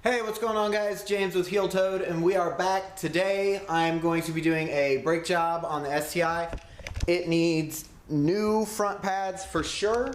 Hey, what's going on guys? James with Heel Toad, and we are back. Today I'm going to be doing a brake job on the STi. It needs new front pads for sure,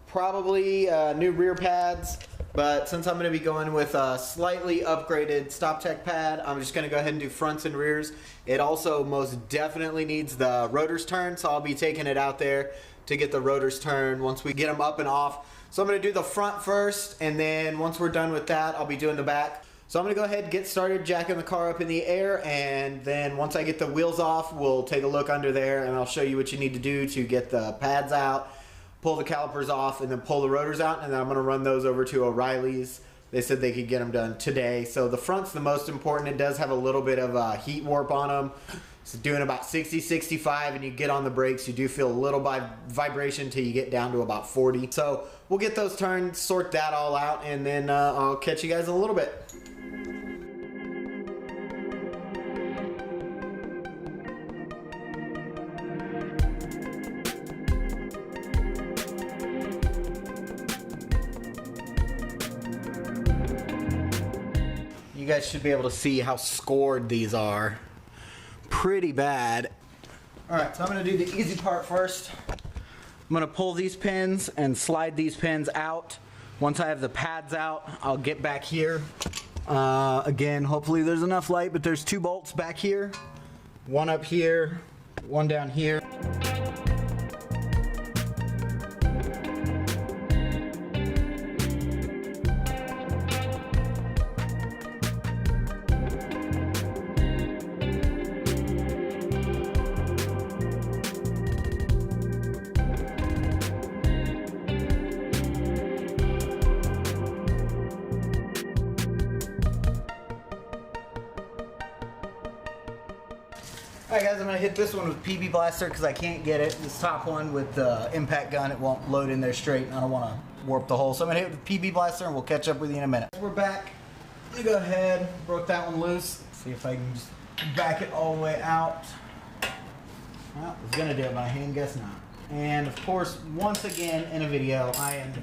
probably new rear pads, but since I'm going to be going with a slightly upgraded StopTech pad, I'm just going to go ahead and do fronts and rears. It also most definitely needs the rotors turned, so I'll be taking it out there to get the rotors turned once we get them up and off. So I'm going to do the front first, and then once we're done with that, I'll be doing the back. So I'm going to go ahead and get started jacking the car up in the air, and then once I get the wheels off, we'll take a look under there, and I'll show you what you need to do to get the pads out, pull the calipers off, and then pull the rotors out, and then I'm going to run those over to O'Reilly's. They said they could get them done today. So the front's the most important. It does have a little bit of heat warp on them. So doing about 60, 65, and you get on the brakes, you do feel a little vibration until you get down to about 40. So we'll get those turned, sort that all out, and then I'll catch you guys in a little bit. You guys should be able to see how scored these are. Pretty bad. Alright, so I'm going to do the easy part first. I'm going to pull these pins and slide these pins out. Once I have the pads out, I'll get back here. Again, hopefully there's enough light, but there's two bolts back here. One up here, one down here. Alright guys, I'm going to hit this one with PB Blaster because I can't get it. This top one with the impact gun, it won't load in there straight, and I don't want to warp the hole. So I'm going to hit it with PB Blaster, and we'll catch up with you in a minute. We're back. I'm going to go ahead, broke that one loose. See if I can just back it all the way out. Well, I was going to do it by hand, guess not. And of course, once again in a video, I am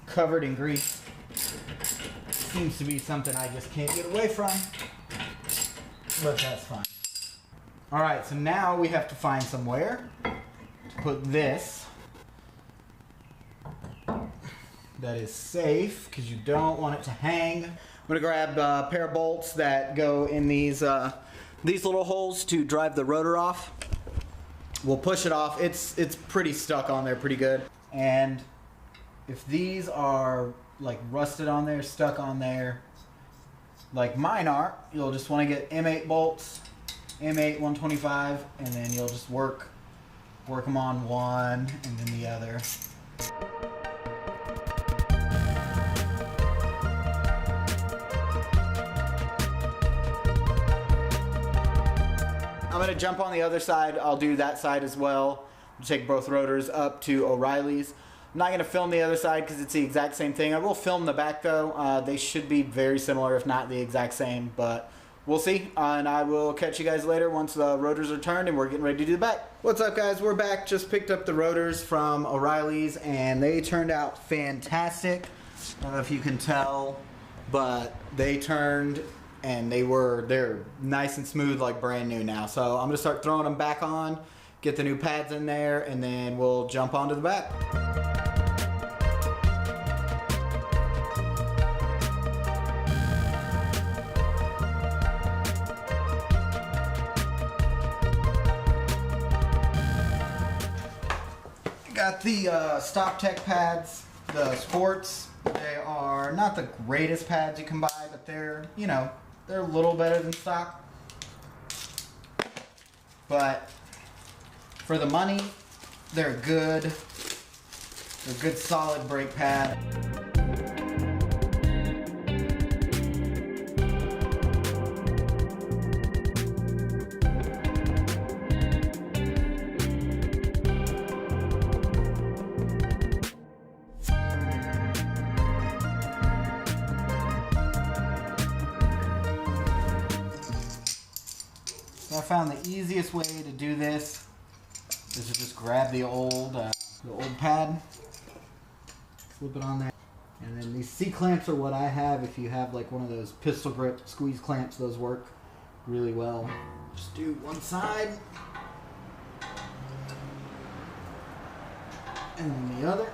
covered in grease. Seems to be something I just can't get away from, but that's fine. Alright, so now we have to find somewhere to put this that is safe, because you don't want it to hang. I'm going to grab a pair of bolts that go in these little holes to drive the rotor off. We'll push it off. It's pretty stuck on there pretty good. And if these are like rusted on there, stuck on there, like mine are, you'll just want to get M8 bolts. M8 125, and then you'll just work them on one and then the other. I'm going to jump on the other side. I'll do that side as well. I'll take both rotors up to O'Reilly's. I'm not going to film the other side because it's the exact same thing. I will film the back though. They should be very similar, if not the exact same, but we'll see, and I will catch you guys later once the rotors are turned and we're getting ready to do the back. What's up guys, we're back. Just picked up the rotors from O'Reilly's and they turned out fantastic. I don't know if you can tell, but they turned and they're nice and smooth like brand new now. So I'm gonna start throwing them back on, get the new pads in there, and then we'll jump onto the back. Got the StopTech pads, the sports. They are not the greatest pads you can buy, but they're, you know, they're a little better than stock. But for the money, they're good. They're a good solid brake pad. So I found the easiest way to do this is to just grab the old pad, flip it on there, and And then these C-clamps are what I have. If you have like one of those pistol grip squeeze clamps, those work really well. Just do one side. And then the other.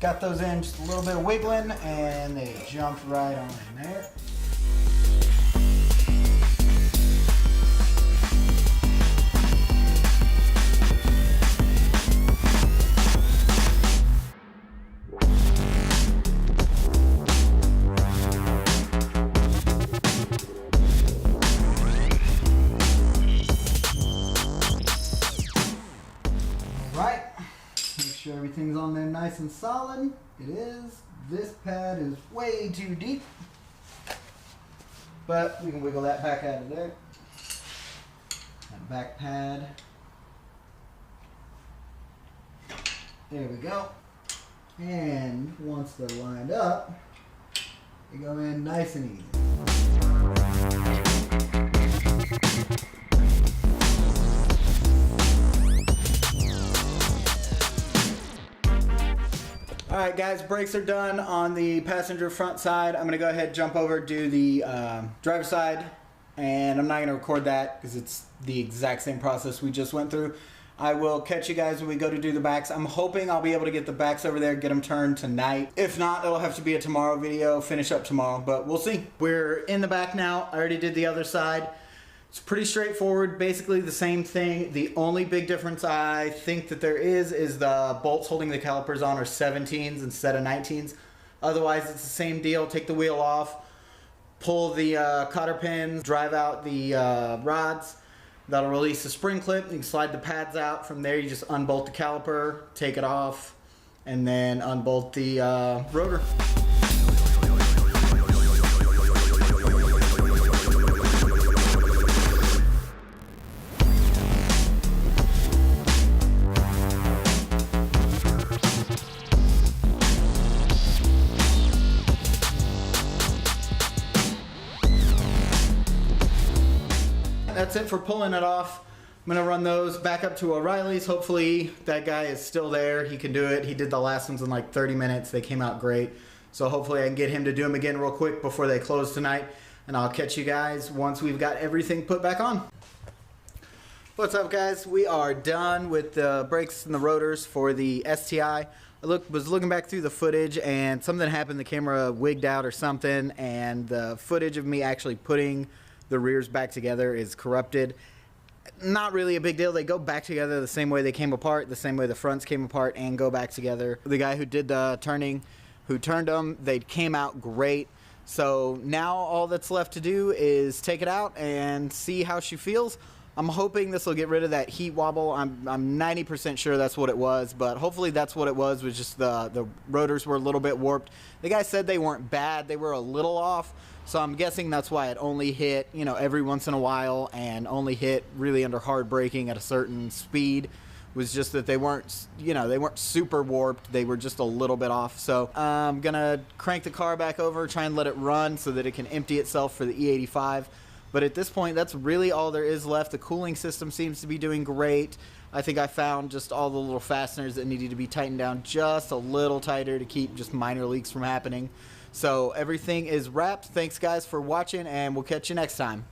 Got those in, just a little bit of wiggling, and they jumped right on in there. Make sure everything's on there nice and solid. It is. This pad is way too deep, but we can wiggle that back out of there. That back pad. There we go. And once they're lined up, they go in nice and easy. Alright guys, brakes are done on the passenger front side. I'm going to go ahead and jump over, do the driver's side, and I'm not going to record that because it's the exact same process we just went through. I will catch you guys when we go to do the backs. I'm hoping I'll be able to get the backs over there, get them turned tonight. If not, it'll have to be a tomorrow video, finish up tomorrow, but we'll see. We're in the back now. I already did the other side. It's pretty straightforward, basically the same thing. The only big difference I think that there is the bolts holding the calipers on are 17s instead of 19s. Otherwise, it's the same deal. Take the wheel off, pull the cotter pins, drive out the rods. That'll release the spring clip. You can slide the pads out. From there, you just unbolt the caliper, take it off, and then unbolt the rotor. That's it for pulling it off. I'm gonna run those back up to O'Reilly's. Hopefully that guy is still there. He can do it. He did the last ones in like 30 minutes. They came out great. So hopefully I can get him to do them again real quick before they close tonight. And I'll catch you guys once we've got everything put back on. What's up guys? We are done with the brakes and the rotors for the STi. I was looking back through the footage and something happened. The camera wigged out or something, and the footage of me actually putting the rears back together is corrupted. Not really a big deal. They go back together the same way they came apart, the same way the fronts came apart and go back together. The guy who did the turning, who turned them, they came out great. So now all that's left to do is take it out and see how she feels. I'm hoping this will get rid of that heat wobble. I'm 90% sure that's what it was, but hopefully that's what it was just the rotors were a little bit warped. The guy said they weren't bad, they were a little off, so I'm guessing that's why it only hit, you know, every once in a while and only hit really under hard braking at a certain speed. Was just that they weren't, you know, they weren't super warped, they were just a little bit off. So I'm gonna crank the car back over, try and let it run so that it can empty itself for the E85. But at this point, that's really all there is left. The cooling system seems to be doing great. I think I found just all the little fasteners that needed to be tightened down just a little tighter to keep just minor leaks from happening. So everything is wrapped. Thanks guys for watching, and we'll catch you next time.